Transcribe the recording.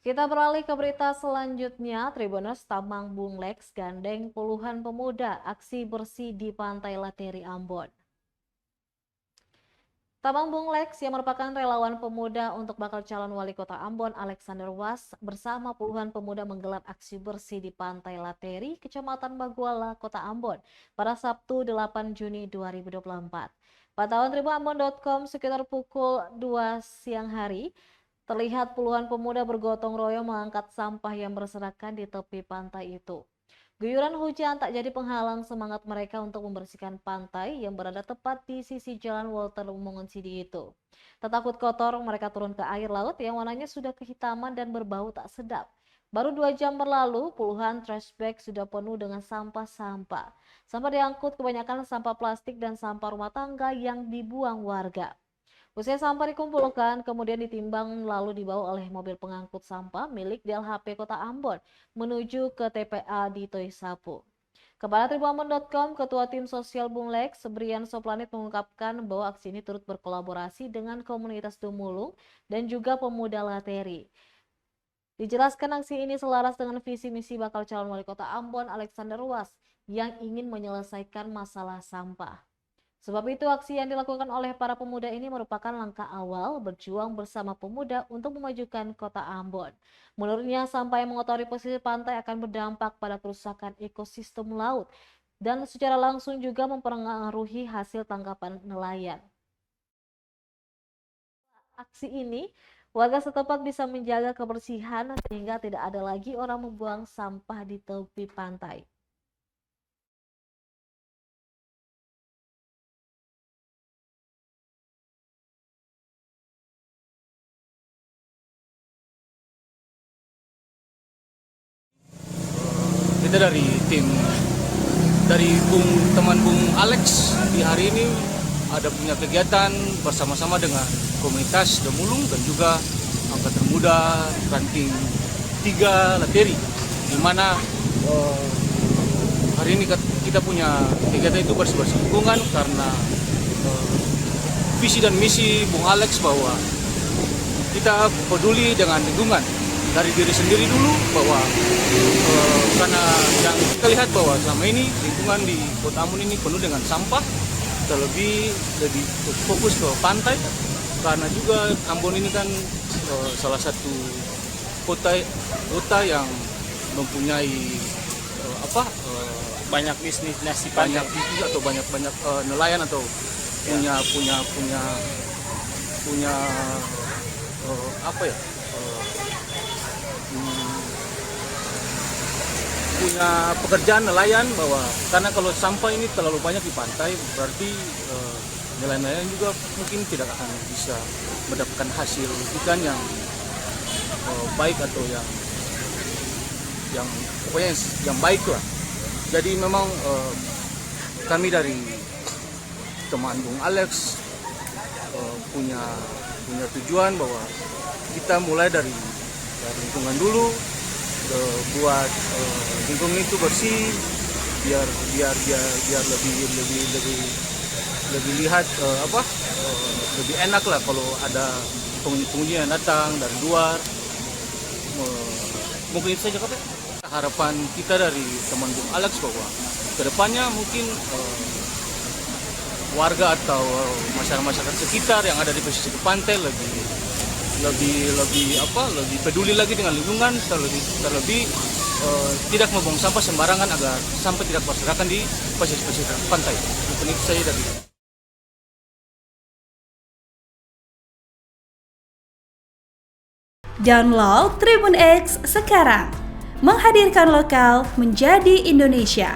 Kita beralih ke berita selanjutnya. Tribuners Tamang Bung Lex gandeng puluhan pemuda aksi bersih di Pantai Lateri Ambon. Tamang Bung Lex yang merupakan relawan pemuda untuk bakal calon wali kota Ambon Alexander Was bersama puluhan pemuda menggelar aksi bersih di Pantai Lateri, Kecamatan Baguala, Kota Ambon pada Sabtu 8 Juni 2024. Pantauan tribunambon.com sekitar pukul 2 siang hari, terlihat puluhan pemuda bergotong royong mengangkat sampah yang berserakan di tepi pantai itu. Guyuran hujan tak jadi penghalang semangat mereka untuk membersihkan pantai yang berada tepat di sisi jalan Walter Mongonsidi itu. Tak takut kotor, mereka turun ke air laut yang warnanya sudah kehitaman dan berbau tak sedap. Baru 2 jam berlalu, puluhan trash bag sudah penuh dengan sampah-sampah. Sampah diangkut kebanyakan sampah plastik dan sampah rumah tangga yang dibuang warga. Usai sampah dikumpulkan, kemudian ditimbang lalu dibawa oleh mobil pengangkut sampah milik DLHP Kota Ambon menuju ke TPA di Toisapu. Kepala tribunambon.com, Ketua Tim Sosial Bung Lex, Brian Soplanit mengungkapkan bahwa aksi ini turut berkolaborasi dengan komunitas Dumulung dan juga pemuda Lateri. Dijelaskan aksi ini selaras dengan visi misi bakal calon wali kota Ambon Alexander Was yang ingin menyelesaikan masalah sampah. Sebab itu aksi yang dilakukan oleh para pemuda ini merupakan langkah awal berjuang bersama pemuda untuk memajukan kota Ambon. Menurutnya sampah yang mengotori pesisir pantai akan berdampak pada kerusakan ekosistem laut dan secara langsung juga mempengaruhi hasil tangkapan nelayan. Aksi ini, warga setempat bisa menjaga kebersihan sehingga tidak ada lagi orang membuang sampah di tepi pantai. Kita dari tim teman Bung Alex di hari ini ada punya kegiatan bersama-sama dengan komunitas Demulung dan juga Angkatan Muda Ranting 3 Lateri, di mana hari ini kita punya kegiatan itu bersih-bersih lingkungan karena visi dan misi Bung Alex bahwa kita peduli dengan lingkungan dari diri sendiri dulu, bahwa karena yang kita lihat bahwa selama ini lingkungan di Kota Ambon ini penuh dengan sampah, lebih fokus ke pantai karena juga Ambon ini kan salah satu kota yang mempunyai banyak bisnis nasi pantai, banyak bisnis atau banyak nelayan atau punya punya pekerjaan nelayan, bahwa karena kalau sampah ini terlalu banyak di pantai berarti nelayan-nelayan juga mungkin tidak akan bisa mendapatkan hasil ikan yang baik atau yang pokoknya yang baik lah. Jadi memang kami dari teman Bung Alex punya tujuan bahwa kita mulai dari lingkungan dulu, buat lingkungan itu bersih, biar lebih lihat lebih enak lah kalau ada pengunjung yang datang dari luar. Mungkin itu saja Kak. Harapan kita dari teman Bung Alex bahwa kedepannya mungkin warga atau masyarakat sekitar yang ada di pesisir pantai lebih peduli lagi dengan lingkungan, terlebih tidak membuang sampah sembarangan agar sampah tidak berserakan di pesisir pantai. Mungkin itu saja dari Download Tribun X sekarang, menghadirkan lokal menjadi Indonesia.